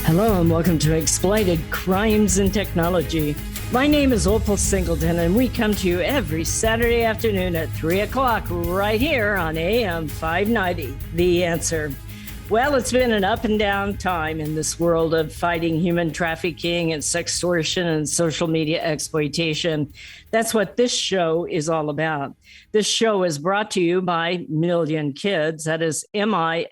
Hello and welcome to Exploited Crimes and Technology. My name is Opal Singleton and we come to you every Saturday afternoon at 3 o'clock right here on AM 590, The Answer. Well, it's been an up and down time in this world of fighting human trafficking and sextortion and social media exploitation. That's what this show is all about. This show is brought to you by Million Kids. That is Million,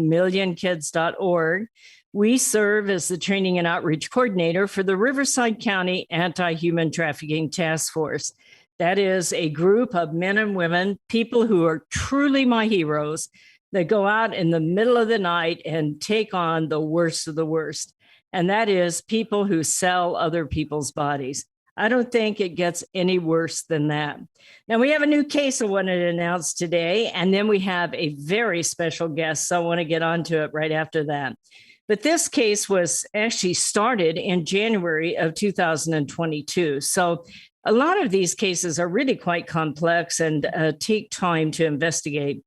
millionkids.org. We serve as the training and outreach coordinator for the Riverside County Anti-Human Trafficking Task Force. That is a group of men and women, people who are truly my heroes, that go out in the middle of the night and take on the worst of the worst. And that is people who sell other people's bodies. I don't think it gets any worse than that. Now, we have a new case I wanted to announce today, and then we have a very special guest, so I want to get onto it right after that. But this case was actually started in January of 2022. So a lot of these cases are really quite complex and take time to investigate.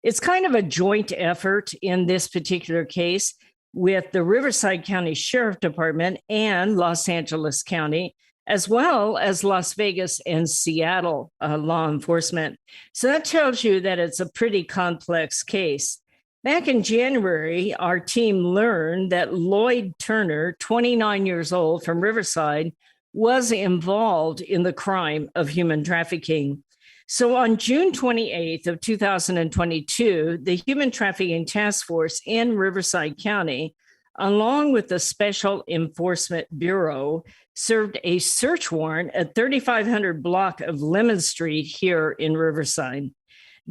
It's kind of a joint effort in this particular case with the Riverside County Sheriff Department and Los Angeles County, as well as Las Vegas and Seattle law enforcement. So that tells you that it's a pretty complex case. Back in January, our team learned that Lloyd Turner, 29 years old from Riverside, was involved in the crime of human trafficking. So on June 28th of 2022, the Human Trafficking Task Force in Riverside County, along with the Special Enforcement Bureau, served a search warrant at 3500 block of Lemon Street here in Riverside.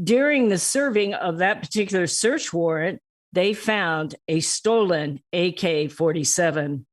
During the serving of that particular search warrant, they found a stolen AK-47.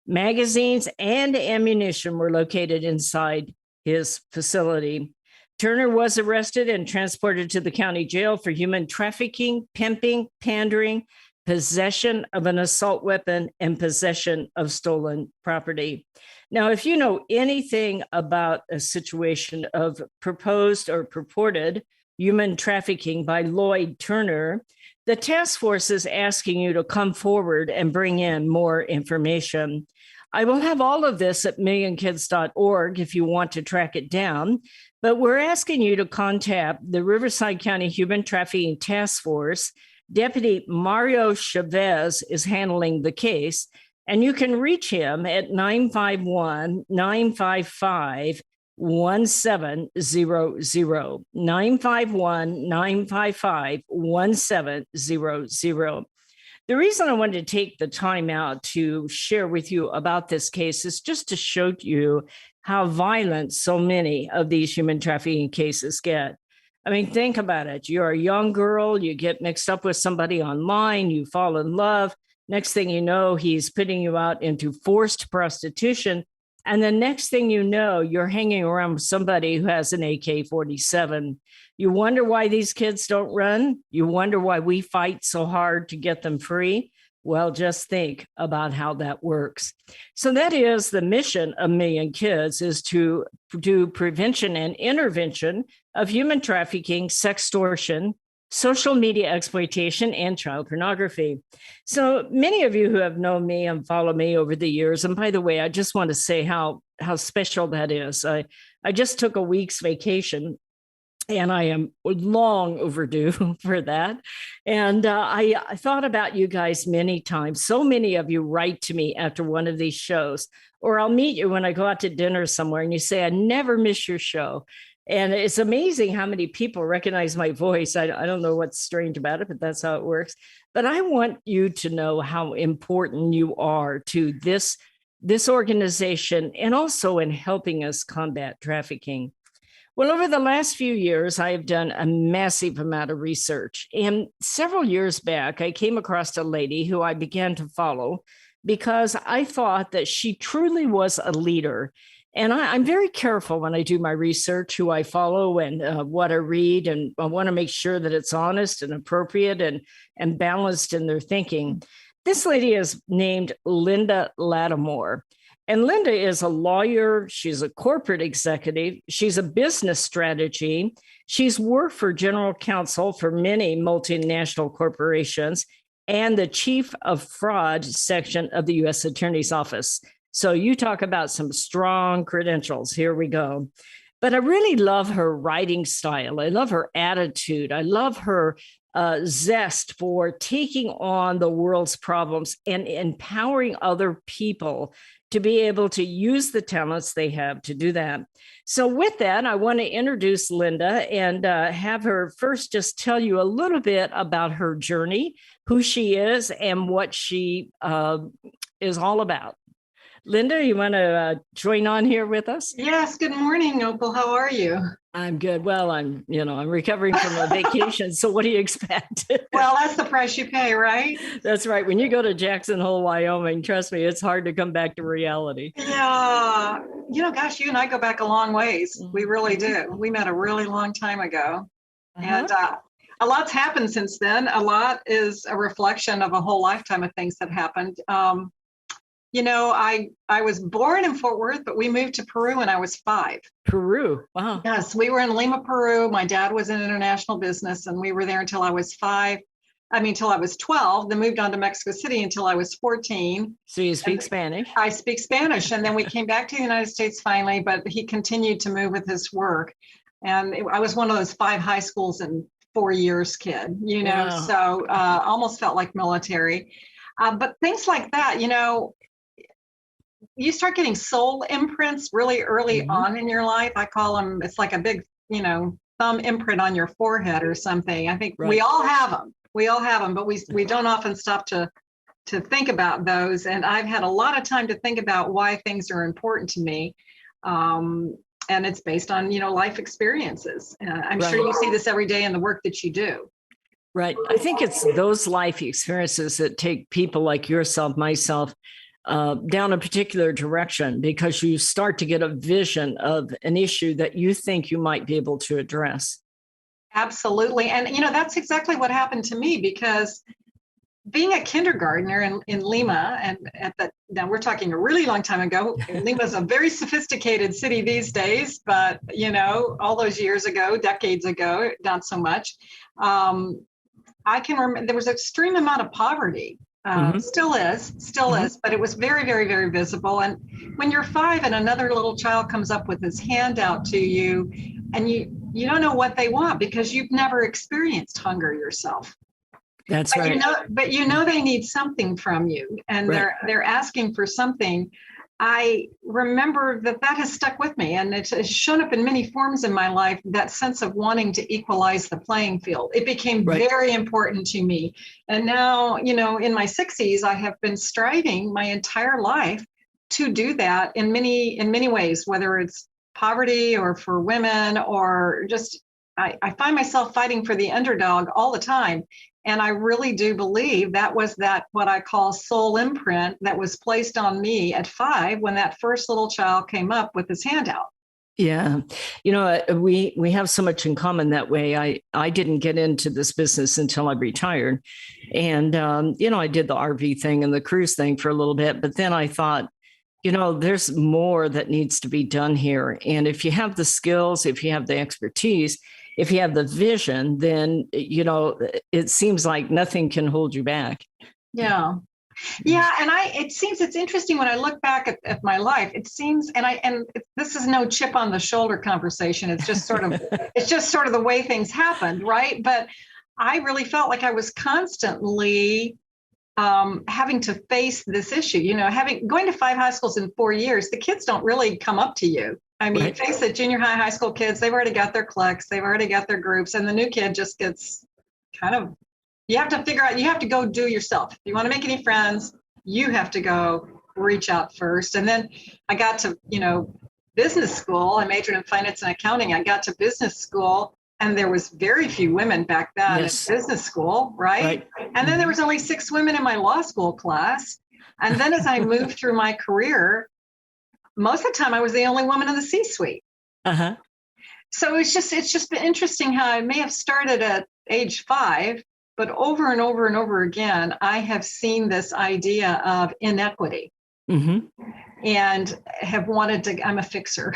Magazines and ammunition were located inside his facility. Turner was arrested and transported to the county jail for human trafficking, pimping, pandering, possession of an assault weapon, and possession of stolen property. Now, if you know anything about a situation of proposed or purported human trafficking by Lloyd Turner, the task force is asking you to come forward and bring in more information. I will have all of this at millionkids.org if you want to track it down, but we're asking you to contact the Riverside County Human Trafficking Task Force. Deputy Mario Chavez is handling the case, and you can reach him at 951-955-1700, 951-955-1700. The reason I wanted to take the time out to share with you about this case is just to show you how violent so many of these human trafficking cases get. I mean, think about it. You're a young girl, you get mixed up with somebody online, you fall in love. Next thing you know, he's putting you out into forced prostitution. And the next thing you know, you're hanging around with somebody who has an AK-47. You wonder why these kids don't run? You wonder why we fight so hard to get them free? Well, just think about how that works. So that is the mission of Million Kids, is to do prevention and intervention of human trafficking, sextortion, social media exploitation, and child pornography. So many of you who have known me and follow me over the years, and by the way, I just want to say how special that is. I just took a week's vacation, and I am long overdue for that. And I thought about you guys many times. So many of you write to me after one of these shows, or I'll meet you when I go out to dinner somewhere, and you say, I never miss your show. And it's amazing how many people recognize my voice. I don't know what's strange about it, but that's how it works. But I want you to know how important you are to this organization, and also in helping us combat trafficking. Well, over the last few years, I have done a massive amount of research. And several years back, I came across a lady who I began to follow because I thought that she truly was a leader. And I'm very careful when I do my research, who I follow and what I read, and I want to make sure that it's honest and appropriate and balanced in their thinking. This lady is named Linda Lattimore. And Linda is a lawyer. She's a corporate executive. She's a business strategy. She's worked for general counsel for many multinational corporations. and the chief of fraud section of the U.S. Attorney's Office. So you talk about some strong credentials. Here we go. But I really love her writing style. I love her attitude. I love her zest for taking on the world's problems and empowering other people to be able to use the talents they have to do that. So with that, I want to introduce Linda and have her first just tell you a little bit about her journey, who she is, and what she is all about. Linda, you want to join on here with us? Yes. Good morning, Opal. How are you? I'm good. Well, I'm recovering from a vacation. So what do you expect? Well, that's the price you pay, right? That's right. When you go to Jackson Hole, Wyoming, trust me, it's hard to come back to reality. Yeah. Gosh, you and I go back a long ways. We really do. We met a really long time ago. And a lot's happened since then. A lot is a reflection of a whole lifetime of things that happened. I was born in Fort Worth, but we moved to Peru when I was 5. Peru. Wow. Yes, we were in Lima, Peru. My dad was in international business, and we were there until I was 12. Then moved on to Mexico City until I was 14. So you speak Spanish? I speak Spanish. And then we came back to the United States finally, but he continued to move with his work. And I was one of those 5 high schools in 4 years kid, Wow. So almost felt like military. But things like that, you start getting soul imprints really early on in your life. I call them, it's like a big, thumb imprint on your forehead or something. I think we all have them. But we don't often stop to think about those. And I've had a lot of time to think about why things are important to me. And it's based on, life experiences. I'm sure you see this every day in the work that you do. Right. I think it's those life experiences that take people like yourself, myself, down a particular direction, because you start to get a vision of an issue that you think you might be able to address. Absolutely. And, that's exactly what happened to me, because being a kindergartner in Lima, and now we're talking a really long time ago. Lima is a very sophisticated city these days, but, all those years ago, decades ago, not so much. I can remember there was an extreme amount of poverty. Still is, but it was very, very, very visible. And when you're 5 and another little child comes up with his hand out to you, and you don't know what they want because you've never experienced hunger yourself. That's right. But they need something from you, and they're asking for something. I remember that has stuck with me, and it's shown up in many forms in my life, that sense of wanting to equalize the playing field. It became very important to me. And now, in my 60s, I have been striving my entire life to do that in many ways, whether it's poverty or for women, or just, I find myself fighting for the underdog all the time. And I really do believe that was what I call soul imprint that was placed on me at 5 when that first little child came up with his hand out. Yeah. We have so much in common that way. I didn't get into this business until I retired. And, I did the RV thing and the cruise thing for a little bit. But then I thought, there's more that needs to be done here. And if you have the skills, if you have the expertise, if you have the vision, then, it seems like nothing can hold you back. Yeah. Yeah. And it's interesting when I look back at my life, it seems, and this is no chip on the shoulder conversation. It's just sort of, the way things happened. Right. But I really felt like I was constantly having to face this issue, going to 5 high schools in 4 years, the kids don't really come up to you. I mean, face it, junior high school kids, they've already got their cliques, they've already got their groups, and the new kid just gets you have to figure out, you have to go do yourself. If you want to make any friends, you have to go reach out first. And then I got to, business school. I majored in finance and accounting. I got to business school, and there was very few women back then in business school, right? And then there was only 6 women in my law school class. And then as I moved through my career, most of the time I was the only woman in the C-suite. So it's just been interesting how I may have started at age 5, but over and over and over again, I have seen this idea of inequity. and have wanted to. I'm a fixer.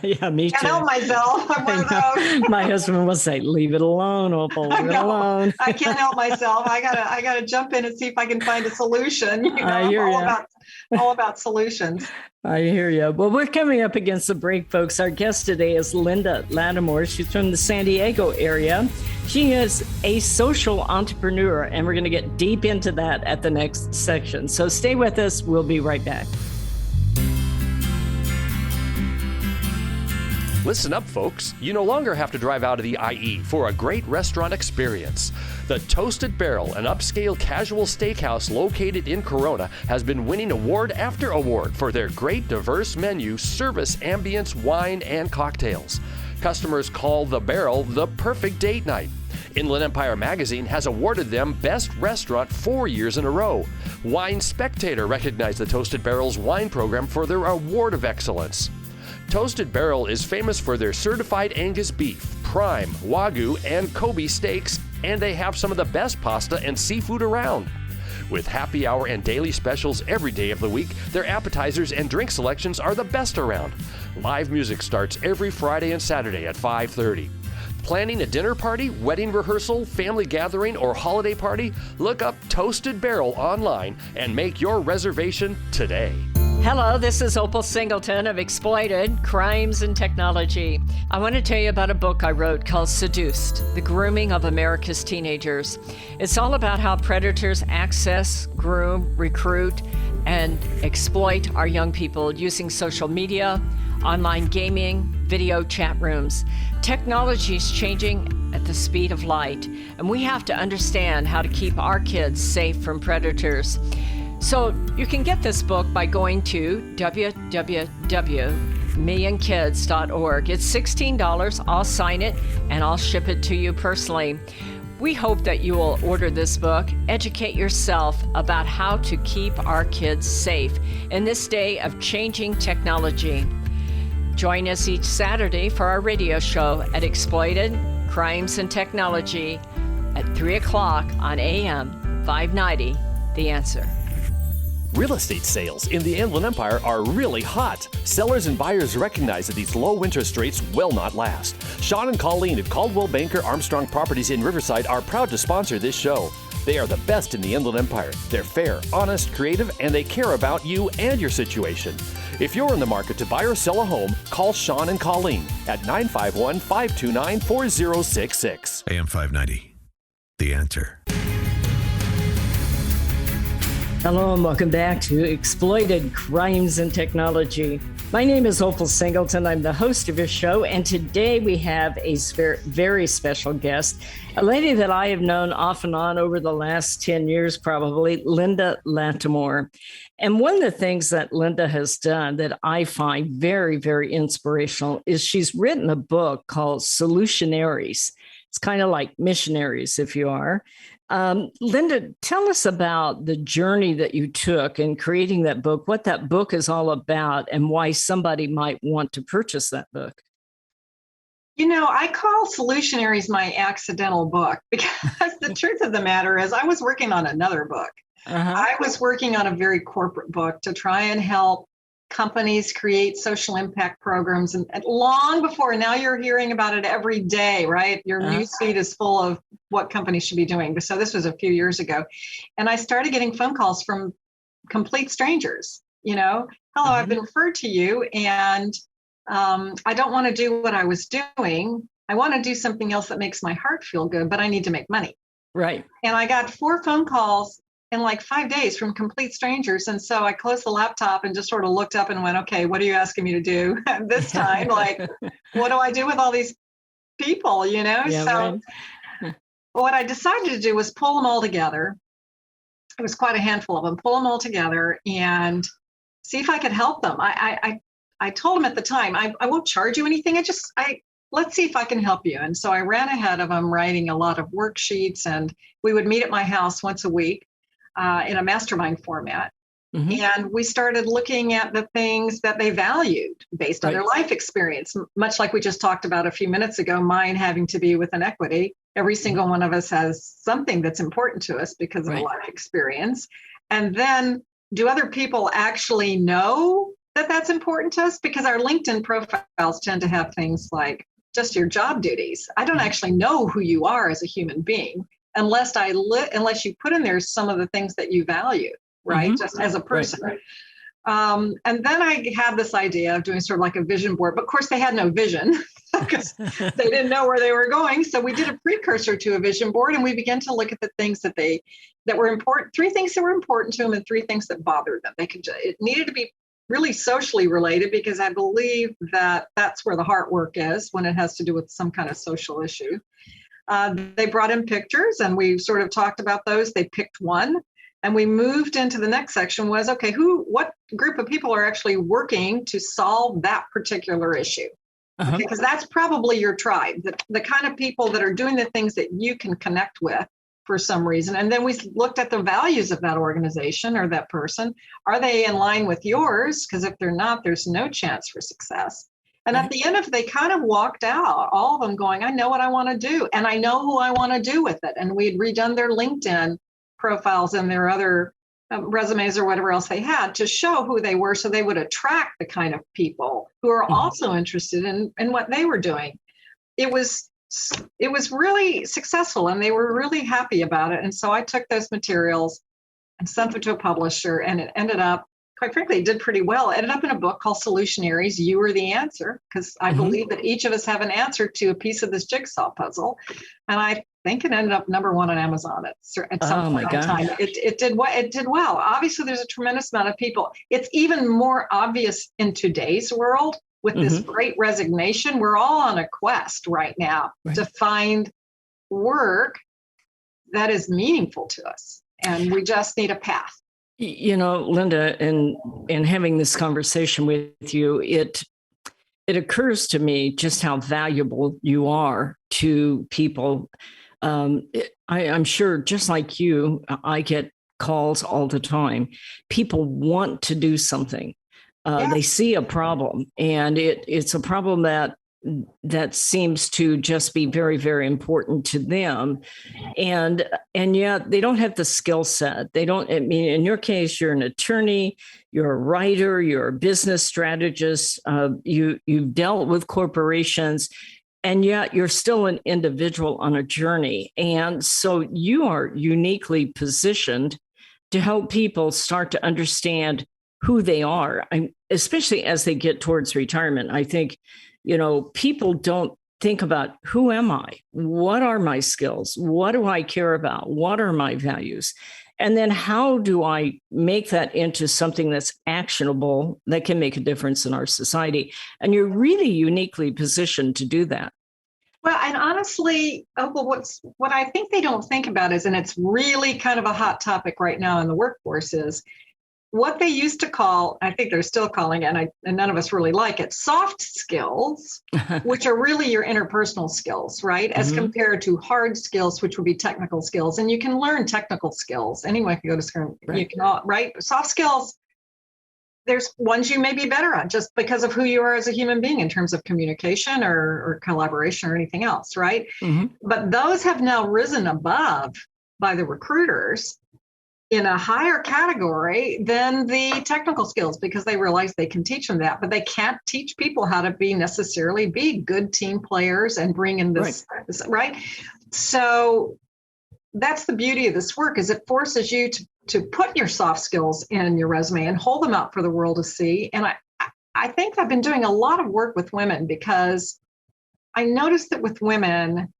Yeah, me too. Can't help myself. I'm one of those. My husband will say, "Leave it alone, Opal. Leave it alone." I can't help myself. I gotta jump in and see if I can find a solution. I hear you. All about solutions. I hear you. Well, we're coming up against the break, folks. Our guest today is Linda Lattimore. She's from the San Diego area. She is a social entrepreneur, and we're going to get deep into that at the next section. So stay with us. We'll be right back. Listen up, folks. You no longer have to drive out of the IE for a great restaurant experience. The Toasted Barrel, an upscale casual steakhouse located in Corona, has been winning award after award for their great diverse menu, service, ambience, wine, and cocktails. Customers call the Barrel the perfect date night. Inland Empire magazine has awarded them Best Restaurant 4 years in a row. Wine Spectator recognized the Toasted Barrel's wine program for their award of excellence. Toasted Barrel is famous for their certified Angus beef, prime, Wagyu, and Kobe steaks, and they have some of the best pasta and seafood around. With happy hour and daily specials every day of the week, their appetizers and drink selections are the best around. Live music starts every Friday and Saturday at 5:30. Planning a dinner party, wedding rehearsal, family gathering, or holiday party? Look up Toasted Barrel online and make your reservation today. Hello, this is Opal Singleton of Exploited Crimes and Technology. I want to tell you about a book I wrote called Seduced, The Grooming of America's Teenagers. It's all about how predators access, groom, recruit, and exploit our young people using social media, online gaming, video chat rooms. Technology is changing at the speed of light, and we have to understand how to keep our kids safe from predators. So you can get this book by going to www.millionkids.org. It's $16. I'll sign it and I'll ship it to you personally. We hope that you will order this book, educate yourself about how to keep our kids safe in this day of changing technology. Join us each Saturday for our radio show at Exploited Crimes and Technology at 3 o'clock on AM 590, The Answer. Real estate sales in the Inland Empire are really hot. Sellers and buyers recognize that these low interest rates will not last. Sean and Colleen at Caldwell Banker Armstrong Properties in Riverside are proud to sponsor this show. They are the best in the Inland Empire. They're fair, honest, creative, and they care about you and your situation. If you're in the market to buy or sell a home, call Sean and Colleen at 951-529-4066. AM 590, The Answer. Hello and welcome back to Exploited Crimes and Technology. My name is Opal Singleton. I'm the host of your show, and today we have a very special guest, a lady that I have known off and on over the last 10 years probably, Linda Lattimore. And one of the things that Linda has done that I find very, very inspirational is she's written a book called Solutionaries. It's kind of like missionaries, if you are. Linda, tell us about the journey that you took in creating that book, what that book is all about, and why somebody might want to purchase that book. You know, I call Solutionaries my accidental book because the truth of the matter is I was working on another book. I was working on a very corporate book to try and help companies create social impact programs, and long before, now you're hearing about it every day, right? Your newsfeed is full of what companies should be doing. So this was a few years ago. And I started getting phone calls from complete strangers, hello, I've been referred to you, and I don't want to do what I was doing. I want to do something else that makes my heart feel good, but I need to make money. Right. And I got 4 phone calls in like 5 days from complete strangers. And so I closed the laptop and just sort of looked up and went, okay, what are you asking me to do this time? Like, what do I do with all these people, Yeah, so right. What I decided to do was pull them all together. It was quite a handful of them, pull them all together and see if I could help them. I told them at the time, I won't charge you anything. Let's see if I can help you. And so I ran ahead of them writing a lot of worksheets, and we would meet at my house once a week. In a mastermind format. And we started looking at the things that they valued based on their life experience, much like we just talked about a few minutes ago, mine having to be with an equity. Every single one of us has something that's important to us because of a life experience. And then do other people actually know that that's important to us? Because our LinkedIn profiles tend to have things like just your job duties. I don't actually know who you are as a human being unless unless you put in there some of the things that you value, right? Just as a person. Right. And then I had this idea of doing sort of like a vision board, but of course they had no vision because they didn't know where they were going. So we did a precursor to a vision board, and we began to look at the things that were important, 3 things that were important to them and 3 things that bothered them. It needed to be really socially related, because I believe that that's where the heart work is when it has to do with some kind of social issue. They brought in pictures, and we sort of talked about those. They picked one. And we moved into the next section was, okay, what group of people are actually working to solve that particular issue? Okay, because that's probably your tribe, the kind of people that are doing the things that you can connect with for some reason. And then we looked at the values of that organization or that person. Are they in line with yours? Because if they're not, there's no chance for success. And at the end of it, they kind of walked out, all of them going, I know what I want to do, and I know who I want to do with it. And we had redone their LinkedIn profiles and their other resumes or whatever else they had to show who they were, so they would attract the kind of people who are also interested in what they were doing. It was really successful, and they were really happy about it. And so I took those materials and sent them to a publisher, and it ended up, quite frankly, it did pretty well. It ended up in a book called Solutionaries, You Are the Answer, because I believe that each of us have an answer to a piece of this jigsaw puzzle. And I think it ended up number 1 on Amazon at some point in time. It did well. Obviously, there's a tremendous amount of people. It's even more obvious in today's world with this great resignation. We're all on a quest right now to find work that is meaningful to us. And we just need a path. You know, Linda, in having this conversation with you, it occurs to me just how valuable you are to people. I'm sure, just like you, I get calls all the time. People want to do something. They see a problem, and it's a problem that seems to just be very, very important to them. And yet they don't have the skill set. They don't, I mean, in your case, you're an attorney, you're a writer, you're a business strategist, you've dealt with corporations, and yet you're still an individual on a journey. And so you are uniquely positioned to help people start to understand who they are, especially as they get towards retirement. I think, you know, people don't think about, who am I? What are my skills? What do I care about? What are my values? And then how do I make that into something that's actionable that can make a difference in our society? And you're really uniquely positioned to do that. Well, and honestly, what I think they don't think about is, and it's really kind of a hot topic right now in the workforce, is what they used to call, I think they're still calling it, and none of us really like it, soft skills, which are really your interpersonal skills, right? As compared to hard skills, which would be technical skills. And you can learn technical skills. Anyone can go to school, you can all, right? Soft skills, there's ones you may be better at just because of who you are as a human being in terms of communication or collaboration or anything else, right? But those have now risen above by the recruiters in a higher category than the technical skills, because they realize they can teach them that, but they can't teach people how to necessarily be good team players and bring in this, right? So that's the beauty of this work, is it forces you to put your soft skills in your resume and hold them out for the world to see. And I think I've been doing a lot of work with women, because I noticed that with women,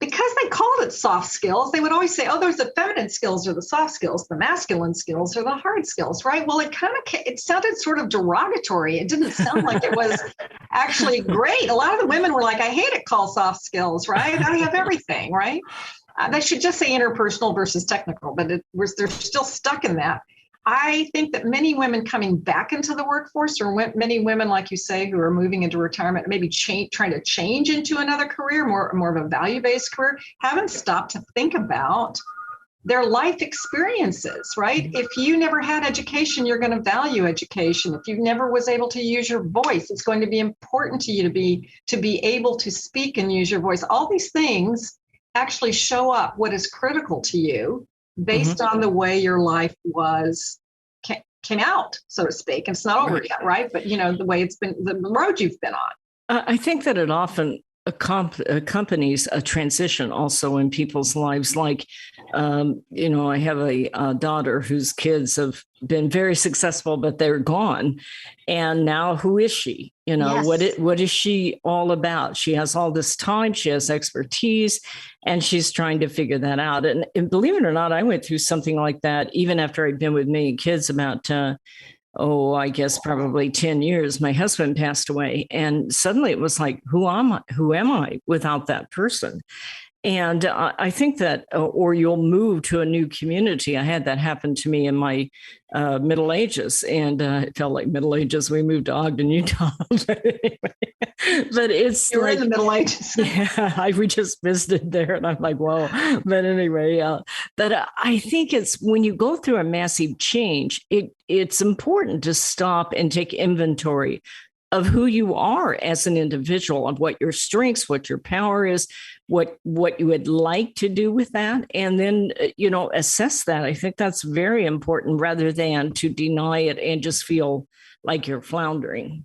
because they called it soft skills, they would always say, oh, there's the feminine skills or the soft skills, the masculine skills or the hard skills, right? Well, it sounded sort of derogatory. It didn't sound like it was actually great. A lot of the women were like, I hate it called soft skills, right? I have everything, right? They should just say interpersonal versus technical, but they're still stuck in that. I think that many women coming back into the workforce, or many women, like you say, who are moving into retirement, maybe trying to change into another career, more of a value-based career, haven't stopped to think about their life experiences, right? If you never had education, you're going to value education. If you never was able to use your voice, it's going to be important to you to be able to speak and use your voice. All these things actually show up what is critical to you based on the way your life came out, so to speak. And it's not over yet, right? But the way it's been, the road you've been on. I think that it often accompanies a transition also in people's lives. Like, I have a daughter whose kids have been very successful, but they're gone. And now who is she? Yes. What is she all about? She has all this time, she has expertise, and she's trying to figure that out. And believe it or not, I went through something like that even after I'd been with many kids about I guess probably 10 years. My husband passed away, and suddenly it was like, who am I without that person? And I think that, or you'll move to a new community. I had that happen to me in my Middle Ages, and it felt like Middle Ages. We moved to Ogden, Utah. But it's You're in the Middle Ages. Yeah, we just visited there, and I'm like, whoa. But anyway, but I think it's when you go through a massive change, it's important to stop and take inventory of who you are as an individual, of what your strengths, what your power is, what you would like to do with that, and then assess that. I think that's very important, rather than to deny it and just feel like you're floundering.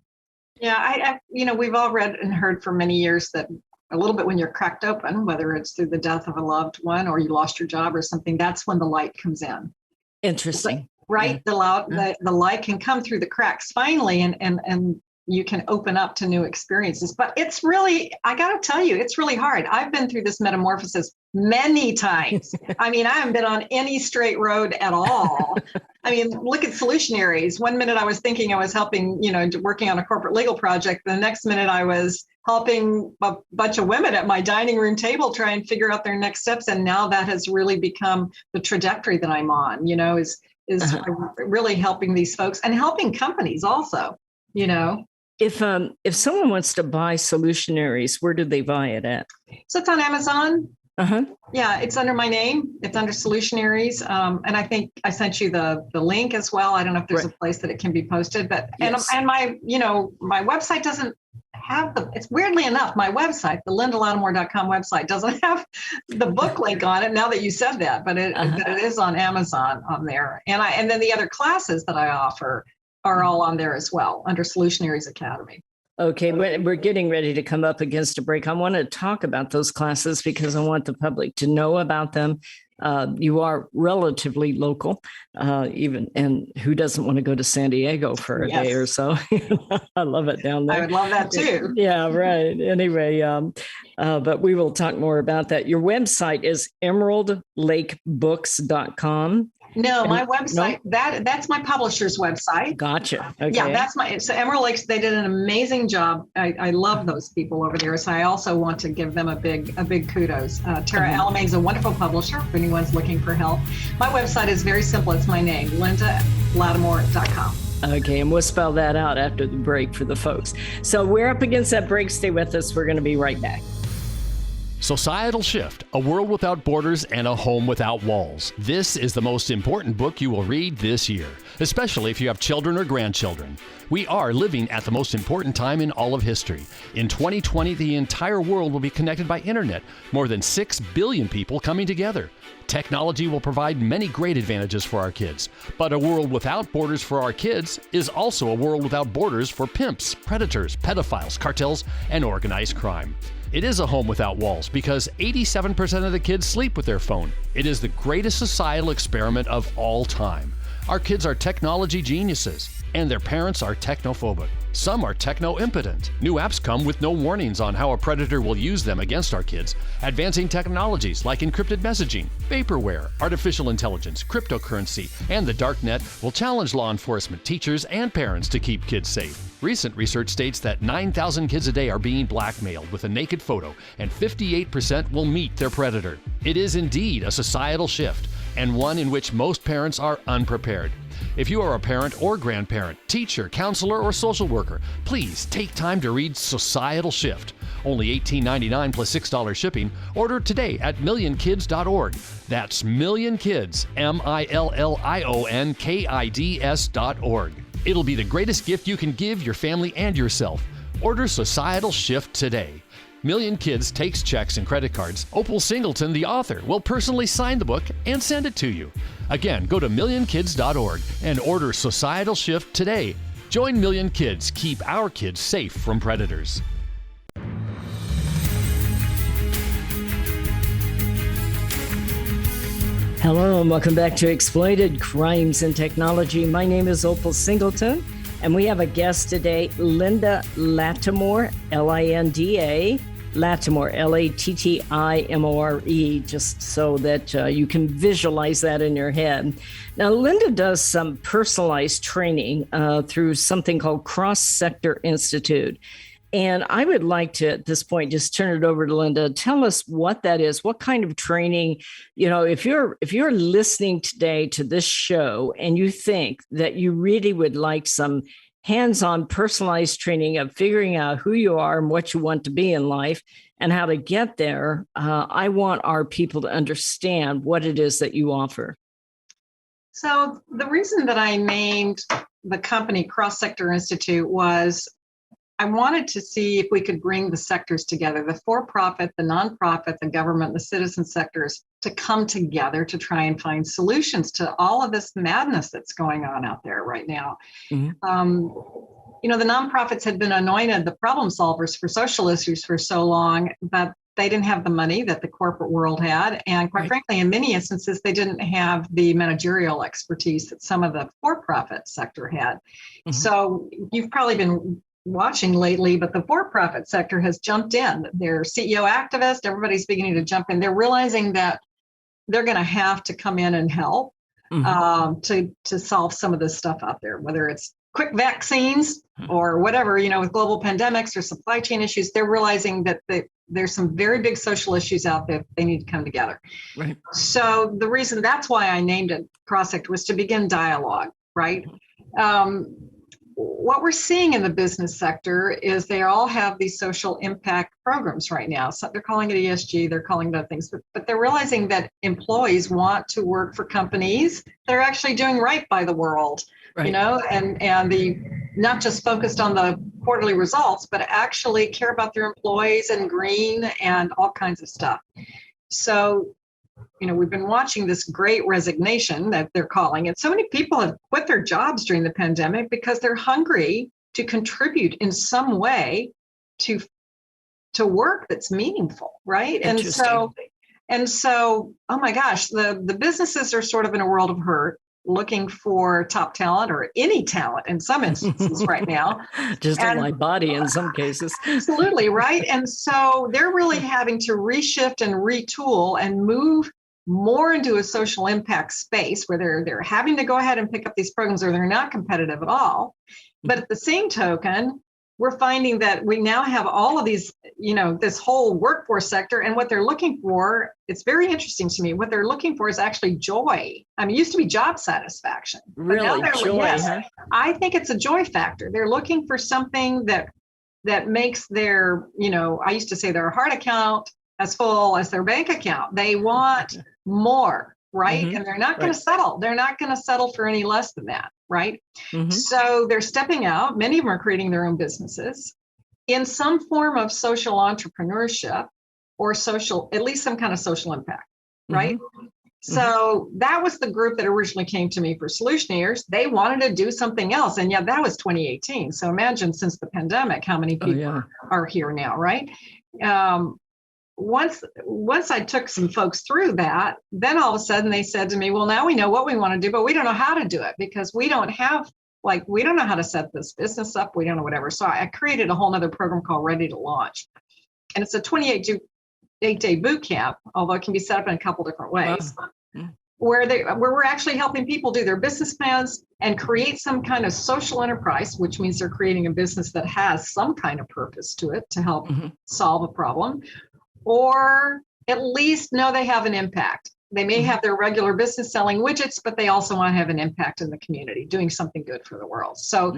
Yeah, I we've all read and heard for many years that a little bit when you're cracked open, whether it's through the death of a loved one or you lost your job or something, that's when the light comes in. Interesting, right? Yeah. The light can come through the cracks finally, and you can open up to new experiences. But it's really, I got to tell you, it's really hard. I've been through this metamorphosis many times. I mean, I haven't been on any straight road at all. I mean, look at Solutionaries. One minute I was thinking I was helping, working on a corporate legal project. The next minute I was helping a bunch of women at my dining room table try and figure out their next steps. And now that has really become the trajectory that I'm on, is really helping these folks and helping companies also, If someone wants to buy Solutionaries, where do they buy it at? So it's on Amazon. Uh-huh. Yeah, it's under my name. It's under Solutionaries. And I think I sent you the link as well. I don't know if there's a place that it can be posted, but yes. And my website doesn't have it's weirdly enough, my website, the Latimore.com website, doesn't have the book link on it now that you said that, but it is on Amazon on there. And then the other classes that I offer are all on there as well under Solutionaries Academy. Okay, we're getting ready to come up against a break. I want to talk about those classes because I want the public to know about them. You are relatively local, and who doesn't want to go to San Diego for a day or so? I love it down there. I would love that too. Yeah, right. Anyway, but we will talk more about that. Your website is emeraldlakebooks.com. No, my website, that's my publisher's website. Gotcha. Okay. Yeah, so Emerald Lakes, they did an amazing job. I love those people over there. So I also want to give them a big kudos. Tara Alamay is a wonderful publisher if anyone's looking for help. My website is very simple. It's my name, LindaLatimore.com. Okay, and we'll spell that out after the break for the folks. So we're up against that break. Stay with us. We're going to be right back. Societal Shift, A World Without Borders and a Home Without Walls. This is the most important book you will read this year, especially if you have children or grandchildren. We are living at the most important time in all of history. In 2020, the entire world will be connected by internet, more than 6 billion people coming together. Technology will provide many great advantages for our kids, but a world without borders for our kids is also a world without borders for pimps, predators, pedophiles, cartels, and organized crime. It is a home without walls because 87% of the kids sleep with their phone. It is the greatest societal experiment of all time. Our kids are technology geniuses, and their parents are technophobic. Some are techno-impotent. New apps come with no warnings on how a predator will use them against our kids. Advancing technologies like encrypted messaging, vaporware, artificial intelligence, cryptocurrency, and the dark net will challenge law enforcement, teachers, and parents to keep kids safe. Recent research states that 9,000 kids a day are being blackmailed with a naked photo, and 58% will meet their predator. It is indeed a societal shift, and one in which most parents are unprepared. If you are a parent or grandparent, teacher, counselor, or social worker, please take time to read Societal Shift. Only $18.99 plus $6 shipping. Order today at millionkids.org. That's millionkids, millionkids.org. It'll be the greatest gift you can give your family and yourself. Order Societal Shift today. Million Kids takes checks and credit cards. Opal Singleton, the author, will personally sign the book and send it to you. Again, go to millionkids.org and order Societal Shift today. Join Million Kids. Keep our kids safe from predators. Hello and welcome back to Exploited Crimes and Technology. My name is Opal Singleton, and we have a guest today, Linda Lattimore, Linda, Latimore, Lattimore, just so that you can visualize that in your head. Now, Linda does some personalized training through something called Cross Sector Institute. And I would like to, at this point, just turn it over to Linda. Tell us what that is, what kind of training, if you're listening today to this show and you think that you really would like some hands-on personalized training of figuring out who you are and what you want to be in life and how to get there, I want our people to understand what it is that you offer. So the reason that I named the company Cross Sector Institute was I wanted to see if we could bring the sectors together, the for-profit, the nonprofit, the government, the citizen sectors, to come together to try and find solutions to all of this madness that's going on out there right now. Mm-hmm. The nonprofits had been anointed the problem solvers for social issues for so long, but they didn't have the money that the corporate world had. And quite frankly, in many instances, they didn't have the managerial expertise that some of the for-profit sector had. Mm-hmm. So you've probably been watching lately, but the for-profit sector has jumped in. They're CEO activists. Everybody's beginning to jump in. They're realizing that they're going to have to come in and help to solve some of this stuff out there, whether it's quick vaccines or whatever, with global pandemics or supply chain issues. They're realizing that there's some very big social issues out there. They need to come together. Right. So the reason that's why I named it Cross Sector was to begin dialogue, right? What we're seeing in the business sector is they all have these social impact programs right now. So they're calling it ESG, they're calling it other things, but they're realizing that employees want to work for companies that are actually doing right by the world, right. And the not just focused on the quarterly results, but actually care about their employees and green and all kinds of stuff. So we've been watching this great resignation that they're calling it. So many people have quit their jobs during the pandemic because they're hungry to contribute in some way to work that's meaningful, right? And so, oh my gosh, the businesses are sort of in a world of hurt, looking for top talent or any talent in some instances right now. Just a light body in some cases. Absolutely, right? And so they're really having to reshift and retool and move more into a social impact space where they're having to go ahead and pick up these programs or they're not competitive at all. But at the same token, we're finding that we now have all of these, this whole workforce sector, and what they're looking for, it's very interesting to me, what they're looking for is actually joy. I mean, it used to be job satisfaction. Really? Joy, yes, huh? I think it's a joy factor. They're looking for something that makes their, I used to say their heart account as full as their bank account. They want more, right? Mm-hmm. And they're not going to settle. They're not going to settle for any less than that, right? Mm-hmm. So they're stepping out. Many of them are creating their own businesses in some form of social entrepreneurship or at least some kind of social impact, right? Mm-hmm. So that was the group that originally came to me for Solutioneers. They wanted to do something else. And yeah, that was 2018. So imagine since the pandemic, how many people are here now, right? Once I took some folks through that, then all of a sudden they said to me, well, now we know what we want to do, but we don't know how to do it because we don't know how to set this business up. We don't know whatever. So I created a whole nother program called Ready to Launch. And it's a 28-day boot camp, although it can be set up in a couple different ways, where we're actually helping people do their business plans and create some kind of social enterprise, which means they're creating a business that has some kind of purpose to it to help solve a problem, or at least know they have an impact. They may have their regular business selling widgets, but they also want to have an impact in the community, doing something good for the world. So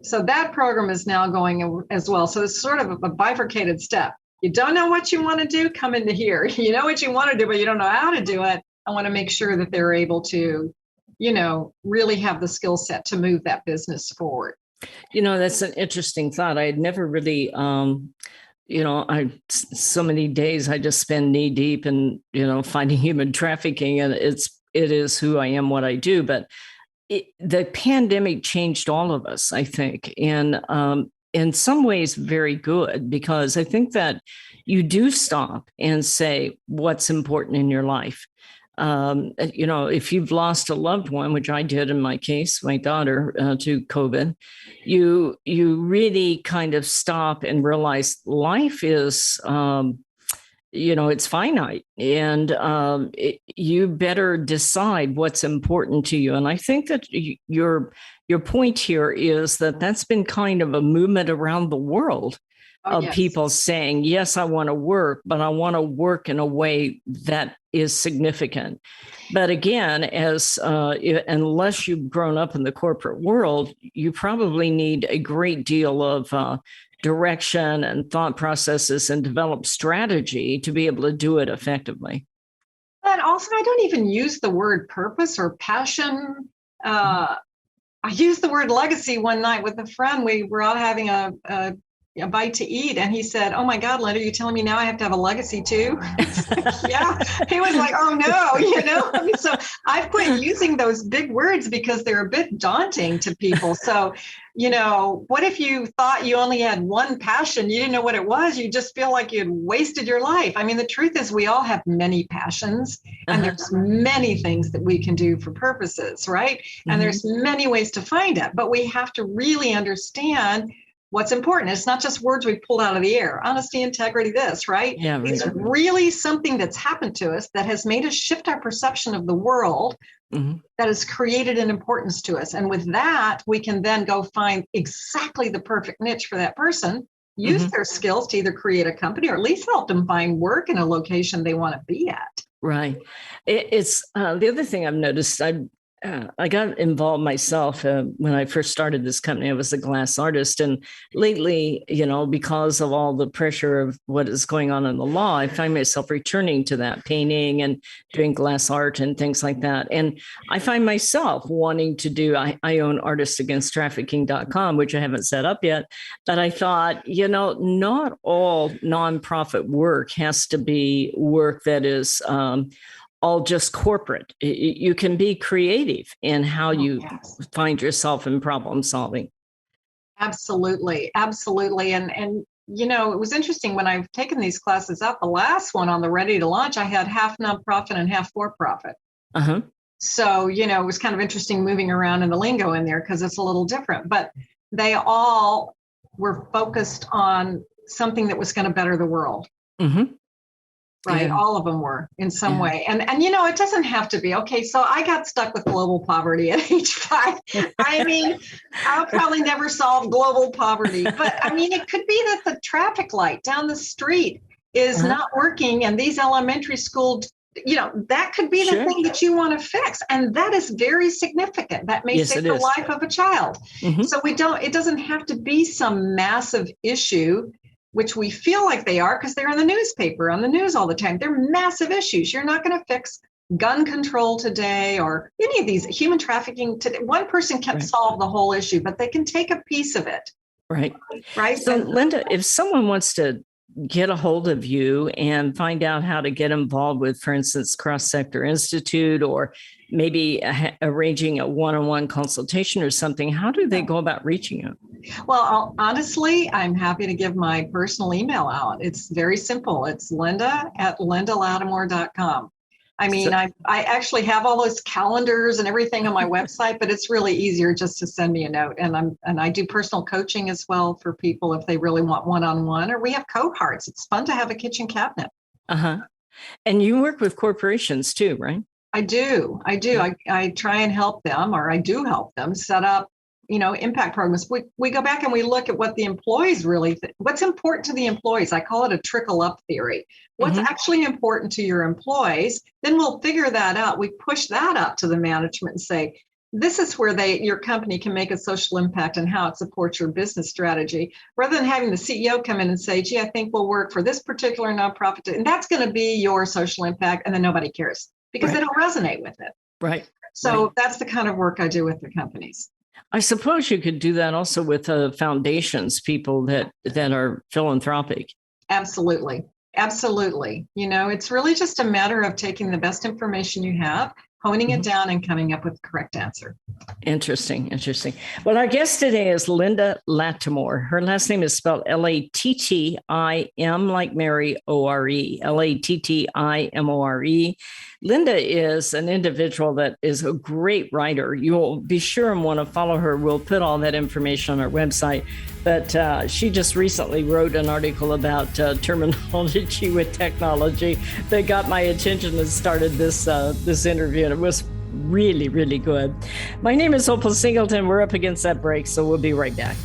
that program is now going as well. So it's sort of a bifurcated step. You don't know what you want to do, come into here. You know what you want to do, but you don't know how to do it. I want to make sure that they're able to, really have the skill set to move that business forward. That's an interesting thought. I had never really so many days I just spend knee deep in, fighting human trafficking, and it is who I am, what I do. But the pandemic changed all of us, I think, and in some ways very good, because I think that you do stop and say what's important in your life. If you've lost a loved one, which I did in my case, my daughter, to COVID, you really kind of stop and realize life is, it's finite, and you better decide what's important to you. And I think that your point here is that that's been kind of a movement around the world of yes. people saying, yes, I want to work, but I want to work in a way that is significant. But again, unless you've grown up in the corporate world, you probably need a great deal of direction and thought processes and develop strategy to be able to do it effectively. And also, I don't even use the word purpose or passion. I used the word legacy one night with a friend. We were out having a bite to eat, and he said, "Oh my God, Linda, are you telling me now I have to have a legacy too?" Yeah. He was like, "Oh no," so I've quit using those big words because they're a bit daunting to people. So, what if you thought you only had one passion? You didn't know what it was. You just feel like you'd wasted your life. I mean, the truth is we all have many passions, and there's many things that we can do for purposes, right? And there's many ways to find it, but we have to really understand what's important. It's not just words we pulled out of the air. Honesty, integrity, this, right? Yeah, right. It's really something that's happened to us that has made us shift our perception of the world, that has created an importance to us. And with that, we can then go find exactly the perfect niche for that person, use their skills to either create a company or at least help them find work in a location they want to be at. Right. It's the other thing I've noticed. I got involved myself when I first started this company. I was a glass artist. And lately, because of all the pressure of what is going on in the law, I find myself returning to that, painting and doing glass art and things like that. And I find myself wanting to do, I own artistsagainsttrafficking.com, which I haven't set up yet. But I thought, not all nonprofit work has to be work that is all just corporate. You can be creative in how you find yourself in problem solving. Absolutely. Absolutely. And it was interesting when I've taken these classes up, the last one on the Ready to Launch, I had half nonprofit and half for-profit. So, it was kind of interesting moving around in the lingo in there because it's a little different, but they all were focused on something that was going to better the world. Right. Yeah. All of them were in some way. And it doesn't have to be. Okay, so I got stuck with global poverty at age 5. I mean, I'll probably never solve global poverty. But I mean, it could be that the traffic light down the street is not working, and these elementary school, that could be the thing that you want to fix. And that is very significant. That may save the life of a child. So it doesn't have to be some massive issue, which we feel like they are because they're in the newspaper, on the news all the time. They're massive issues. You're not going to fix gun control today or any of these human trafficking today. One person can't solve the whole issue, but they can take a piece of it. Right. So, Linda, if someone wants to get a hold of you and find out how to get involved with, for instance, Cross Sector Institute, or maybe arranging a one-on-one consultation or something, how do they go about reaching you? Well, honestly, I'm happy to give my personal email out. It's very simple. It's linda@lindalattimore.com. I mean, I actually have all those calendars and everything on my website, but it's really easier just to send me a note. And I do personal coaching as well for people if they really want one-on-one, or we have cohorts. It's fun to have a kitchen cabinet. And you work with corporations too, right? I do. I try and help them, or I do help them set up, impact programs. We go back and we look at what the employees really what's important to the employees. I call it a trickle up theory. What's actually important to your employees? Then we'll figure that out. We push that up to the management and say, this is where your company can make a social impact and how it supports your business strategy, rather than having the CEO come in and say, gee, I think we'll work for this particular nonprofit. And that's going to be your social impact. And then nobody cares because they don't resonate with it. Right. So that's the kind of work I do with the companies. I suppose you could do that also with foundations, people that are philanthropic. Absolutely. Absolutely. It's really just a matter of taking the best information you have, honing it down, and coming up with the correct answer. Interesting. Well, our guest today is Linda Lattimore. Her last name is spelled Lattim, like Mary, O-R-E, Lattimore. Linda is an individual that is a great writer. You'll be sure and want to follow her. We'll put all that information on our website. But she just recently wrote an article about terminology with technology that got my attention and started this interview. And it was really, really good. My name is Opal Singleton. We're up against that break, so we'll be right back.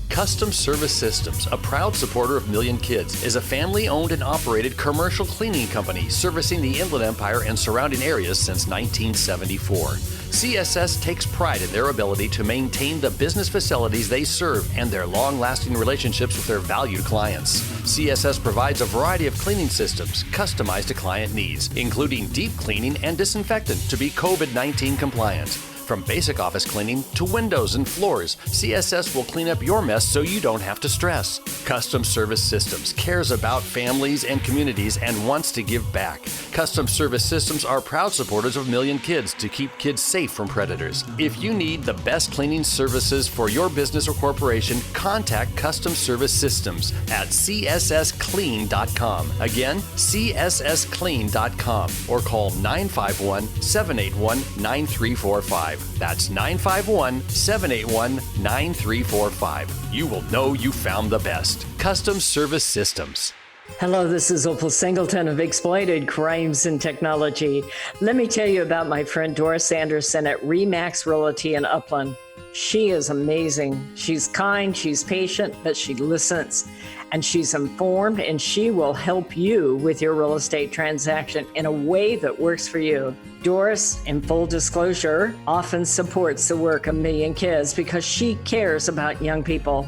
Custom Service Systems, a proud supporter of Million Kids, is a family-owned and operated commercial cleaning company servicing the Inland Empire and surrounding areas since 1974. CSS takes pride in their ability to maintain the business facilities they serve and their long-lasting relationships with their valued clients. CSS provides a variety of cleaning systems customized to client needs, including deep cleaning and disinfectant to be COVID-19 compliant. From basic office cleaning to windows and floors, CSS will clean up your mess so you don't have to stress. Custom Service Systems cares about families and communities and wants to give back. Custom Service Systems are proud supporters of Million Kids to keep kids safe from predators. If you need the best cleaning services for your business or corporation, contact Custom Service Systems at cssclean.com. Again, cssclean.com, or call 951-781-9345. That's 951-781-9345. You will know you found the best. Custom Service Systems. Hello, this is Opal Singleton of Exploited Crimes and Technology. Let me tell you about my friend Doris Anderson at Remax Realty in Upland. She is amazing. She's kind, she's patient, but she listens, and she's informed, and she will help you with your real estate transaction in a way that works for you. Doris, in full disclosure, often supports the work of Million Kids because she cares about young people.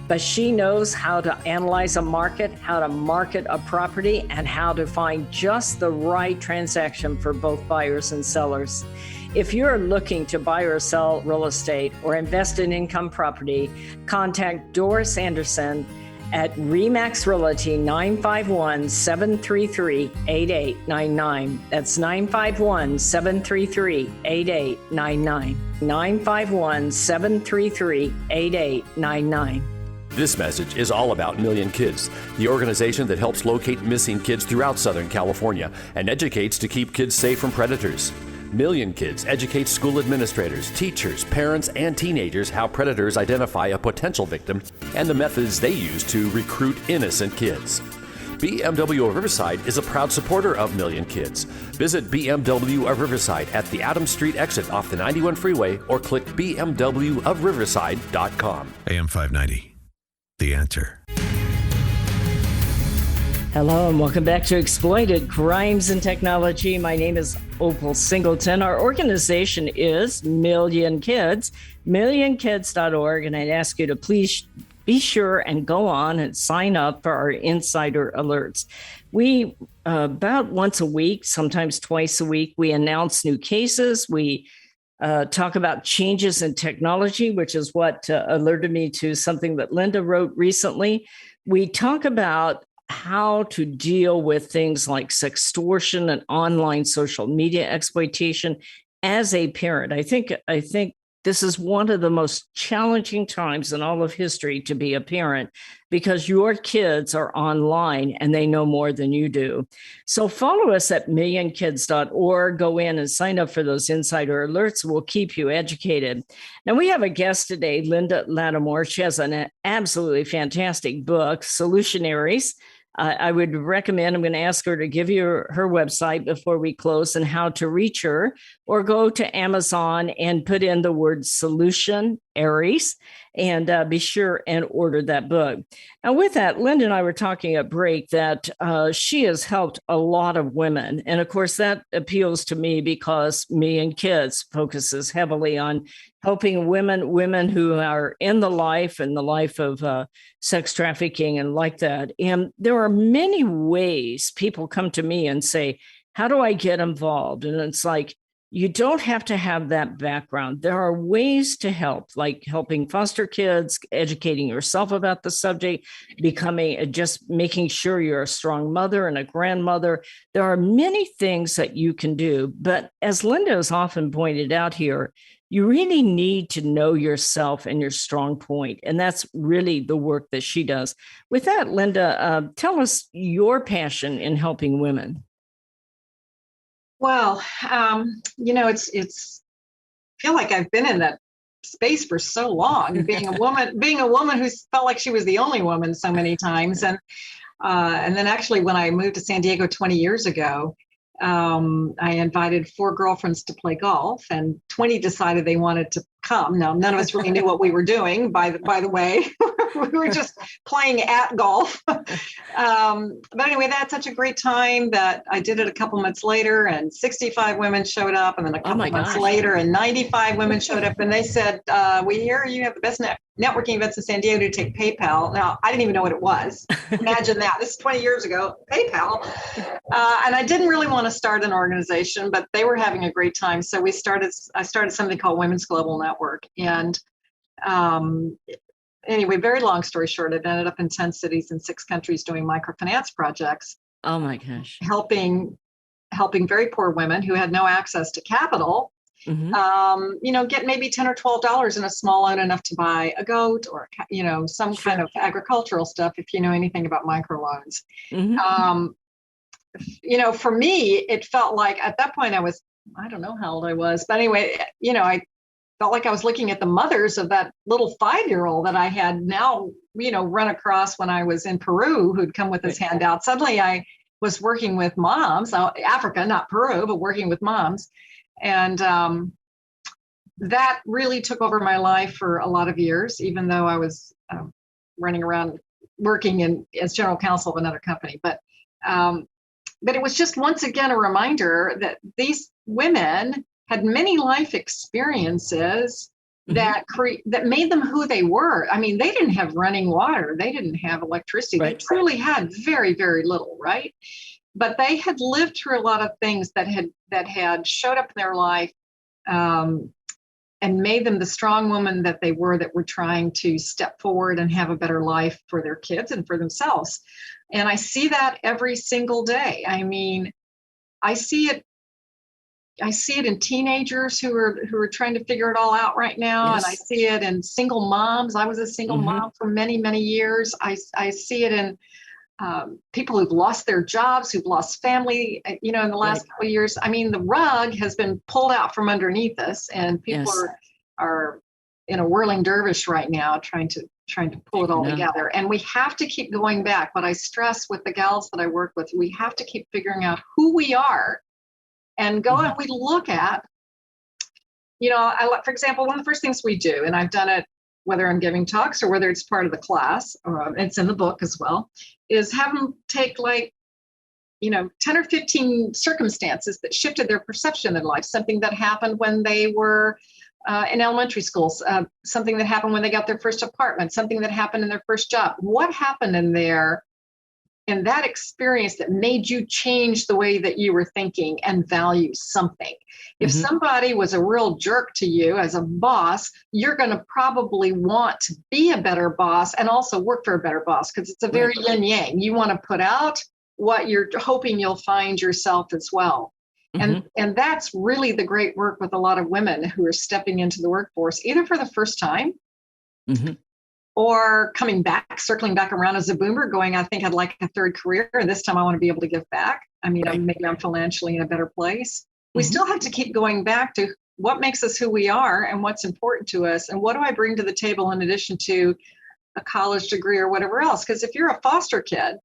But she knows how to analyze a market, how to market a property, and how to find just the right transaction for both buyers and sellers. If you're looking to buy or sell real estate or invest in income property, contact Doris Anderson at Remax Realty 951-733-8899. That's 951-733-8899. 951-733-8899. This message is all about Million Kids, the organization that helps locate missing kids throughout Southern California and educates to keep kids safe from predators. Million Kids educates school administrators, teachers, parents, and teenagers how predators identify a potential victim and the methods they use to recruit innocent kids. BMW of Riverside is a proud supporter of Million Kids. Visit BMW of Riverside at the Adams Street exit off the 91 freeway or click bmwofriverside.com. AM 590. The Answer. Hello and welcome back to Exploited Crimes and Technology. My name is Opal Singleton. Our organization is Million Kids, millionkids.org, and I'd ask you to please be sure and go on and sign up for our insider alerts. We, about once a week, sometimes twice a week, we announce new cases. We talk about changes in technology, which is what alerted me to something that Linda wrote recently. We talk about how to deal with things like sextortion and online social media exploitation as a parent. I think this is one of the most challenging times in all of history to be a parent because your kids are online and they know more than you do. So follow us at millionkids.org. Go in and sign up for those insider alerts. We'll keep you educated. Now, we have a guest today, Linda Latimore. She has an absolutely fantastic book, Solutionaries. I would recommend, I'm going to ask her to give you her website before we close and how to reach her, or go to Amazon and put in the word Solutionaries and be sure and order that book. Now with that, Linda and I were talking at break that she has helped a lot of women. And of course, that appeals to me because Million Kids focuses heavily on helping women who are in the life of sex trafficking and like that. And there are many ways people come to me and say, how do I get involved? And it's like, You don't have to have that background. There are ways to help, like helping foster kids, educating yourself about the subject, just making sure you're a strong mother and a grandmother. There are many things that you can do. But as Linda has often pointed out here, you really need to know yourself and your strong point. And that's really the work that she does. With that, Linda, tell us your passion in helping women. Well, it's I feel like I've been in that space for so long, being a woman who felt like she was the only woman so many times. And then actually when I moved to San Diego 20 years ago, I invited 4 girlfriends to play golf, and 20 decided they wanted to come. Now, none of us really knew what we were doing, by the way. We were just playing at golf. But anyway, that's such a great time that I did it a couple months later, and 65 women showed up, and then a couple months later, and 95 women showed up, and they said, we hear you have the best networking events in San Diego to take PayPal. Now, I didn't even know what it was. Imagine that. This is 20 years ago, PayPal. And I didn't really want to start an organization, but they were having a great time. So I started something called Women's Global Network. And anyway, very long story short, it ended up in 10 cities in 6 countries doing microfinance projects. Oh my gosh. Helping very poor women who had no access to capital, get maybe $10 or $12 in a small loan enough to buy a goat or, some kind of agricultural stuff, if you know anything about microloans. For me, it felt like at that point I don't know how old I was, but anyway, I felt like I was looking at the mothers of that little 5-year-old that I had now, run across when I was in Peru, who'd come with his handout. Suddenly I was working with moms, Africa, not Peru, but working with moms. And that really took over my life for a lot of years, even though I was running around working as general counsel of another company. But it was just once again a reminder that these women had many life experiences that made them who they were. I mean, they didn't have running water. They didn't have electricity. Right. They truly had very, very little, right? But they had lived through a lot of things that had showed up in their life and made them the strong woman that they were trying to step forward and have a better life for their kids and for themselves. And I see that every single day. I mean, I see it in teenagers who are trying to figure it all out right now. Yes. And I see it in single moms. I was a single mom for many, many years. I see it in people who've lost their jobs, who've lost family, in the last couple of years. I mean, the rug has been pulled out from underneath us, and people are in a whirling dervish right now, trying to pull it all together. And we have to keep going back. What I stress with the gals that I work with, we have to keep figuring out who we are and go and we look at, for example, one of the first things we do, and I've done it whether I'm giving talks or whether it's part of the class, or it's in the book as well, is have them take 10 or 15 circumstances that shifted their perception in life, something that happened when they were in elementary schools, something that happened when they got their first apartment, something that happened in their first job. What happened in that experience that made you change the way that you were thinking and value something? If somebody was a real jerk to you as a boss, you're going to probably want to be a better boss and also work for a better boss, because it's a very yin yang. You want to put out what you're hoping you'll find yourself as well. And that's really the great work with a lot of women who are stepping into the workforce, either for the first time or coming back, circling back around as a boomer, going, I think I'd like a third career, and this time I want to be able to give back. I mean, maybe I'm financially in a better place. We still have to keep going back to what makes us who we are and what's important to us, and what do I bring to the table in addition to a college degree or whatever else. Because if you're a foster kid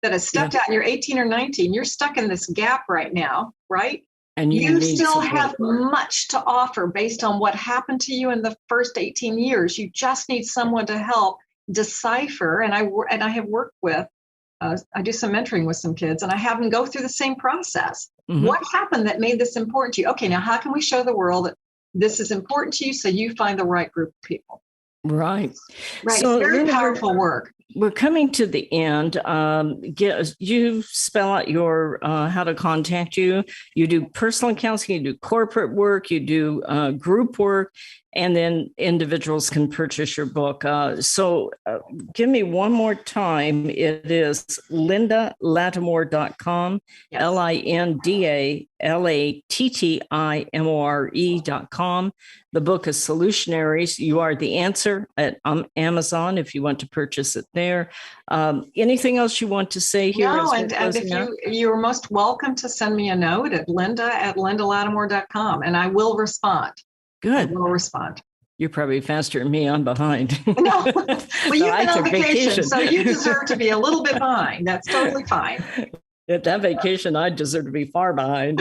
that has stepped out and you're 18 or 19, you're stuck in this gap right now, right? And you still have much to offer based on what happened to you in the first 18 years. You just need someone to help decipher. And I have worked with, I do some mentoring with some kids, and I have them go through the same process. What happened that made this important to you? Okay, now how can we show the world that this is important to you so you find the right group of people? Right. So, it's very powerful work. we're coming to the end. You spell out your how to contact you. You do personal counseling, you do corporate work, you do group work, and then individuals can purchase your book. So give me one more time. It is LindaLattimore.com, Yes. LindaLattimore.com. The book is Solutionaries. You Are the Answer at Amazon if you want to purchase it there. Anything else you want to say here? No, and if you're most welcome to send me a note at linda@lindalattimore.com, and I will respond. Good. I will respond. You're probably faster than me. I'm behind. No, well, you've been on vacation, so you deserve to be a little bit behind. That's totally fine. At that vacation, I deserve to be far behind.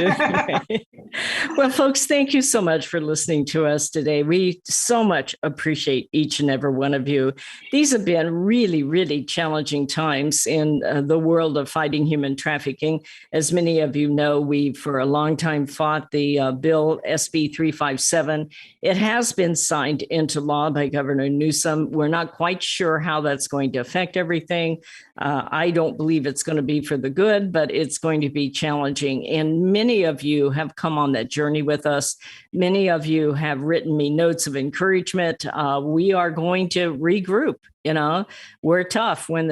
Well, folks, thank you so much for listening to us today. We so much appreciate each and every one of you. These have been really, really challenging times in the world of fighting human trafficking. As many of you know, we for a long time fought the bill SB 357. It has been signed into law by Governor Newsom. We're not quite sure how that's going to affect everything. I don't believe it's going to be for the good, but it's going to be challenging. And many of you have come on that journey with us. Many of you have written me notes of encouragement. We are going to regroup. We're tough. When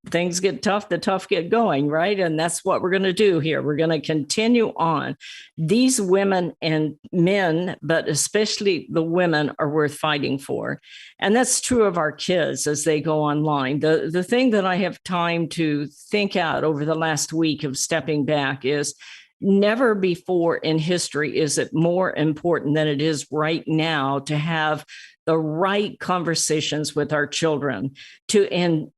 things get tough, the tough get going, right? And that's what we're going to do here. We're going to continue on. These women and men, but especially the women, are worth fighting for. And that's true of our kids as they go online. The thing that I have time to think out over the last week of stepping back is never before in history is it more important than it is right now to have the right conversations with our children, to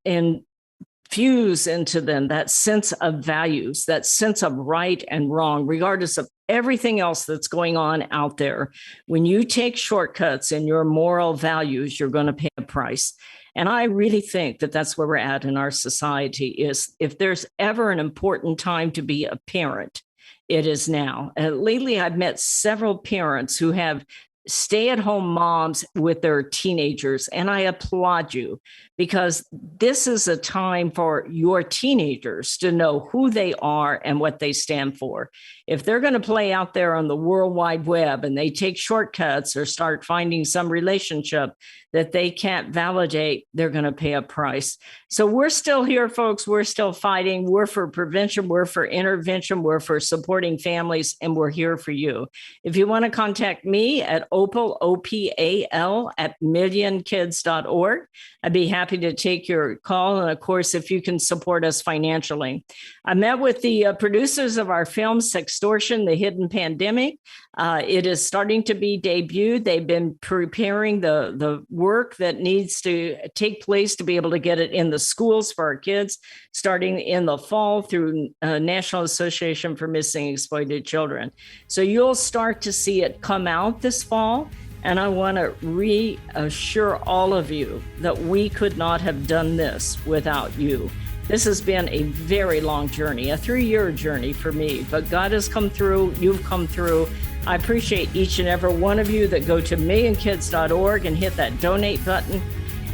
infuse into them that sense of values, that sense of right and wrong, regardless of everything else that's going on out there. When you take shortcuts in your moral values, you're going to pay a price. And I really think that that's where we're at in our society. Is if there's ever an important time to be a parent, it is now. Lately, I've met several parents who have stay-at-home moms with their teenagers, and I applaud you, because this is a time for your teenagers to know who they are and what they stand for. If they're going to play out there on the World Wide Web and they take shortcuts or start finding some relationship that they can't validate, they're going to pay a price. So we're still here, folks. We're still fighting. We're for prevention. We're for intervention. We're for supporting families, and we're here for you. If you want to contact me at Opal, OPAL, at millionkids.org, I'd be happy to take your call. And of course, if you can support us financially. I met with the producers of our film, Sextortion, The Hidden Pandemic. It is starting to be debuted. They've been preparing the work that needs to take place to be able to get it in the schools for our kids, starting in the fall through National Association for Missing and Exploited Children. So you'll start to see it come out this fall. And I want to reassure all of you that we could not have done this without you. This has been a very long journey, a 3-year journey for me, but God has come through. You've come through. I appreciate each and every one of you that go to millionkids.org and hit that donate button.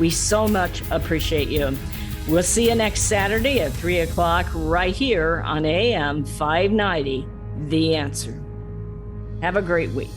We so much appreciate you. We'll see you next Saturday at 3 o'clock right here on AM 590, The Answer. Have a great week.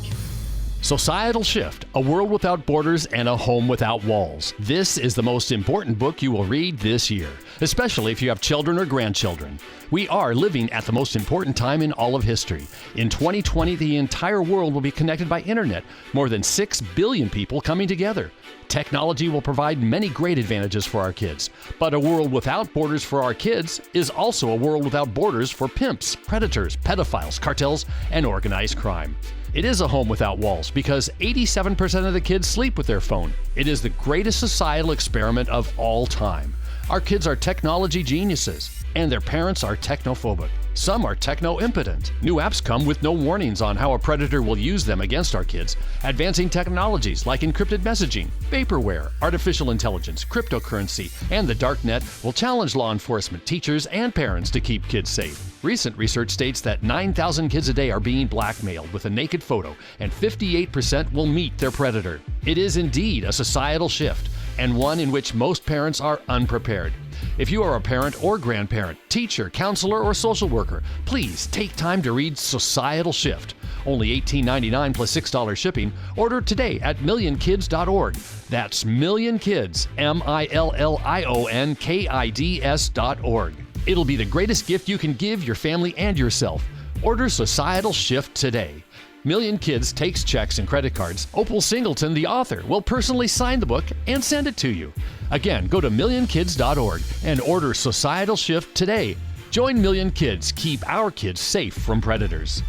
Societal Shift, A World Without Borders and a Home Without Walls. This is the most important book you will read this year, especially if you have children or grandchildren. We are living at the most important time in all of history. In 2020, the entire world will be connected by internet, more than 6 billion people coming together. Technology will provide many great advantages for our kids, but a world without borders for our kids is also a world without borders for pimps, predators, pedophiles, cartels, and organized crime. It is a home without walls because 87% of the kids sleep with their phone. It is the greatest societal experiment of all time. Our kids are technology geniuses, and their parents are technophobic. Some are techno-impotent. New apps come with no warnings on how a predator will use them against our kids. Advancing technologies like encrypted messaging, vaporware, artificial intelligence, cryptocurrency, and the dark net will challenge law enforcement, teachers, and parents to keep kids safe. Recent research states that 9,000 kids a day are being blackmailed with a naked photo, and 58% will meet their predator. It is indeed a societal shift. and one in which most parents are unprepared. If you are a parent or grandparent, teacher, counselor, or social worker, please take time to read Societal Shift. Only $18.99 plus $6 shipping. Order today at millionkids.org. That's millionkids, millionkids.org. It'll be the greatest gift you can give your family and yourself. Order Societal Shift today. Million Kids takes checks and credit cards. Opal Singleton, the author, will personally sign the book and send it to you. Again, go to millionkids.org and order Societal Shift today. Join Million Kids. Keep our kids safe from predators.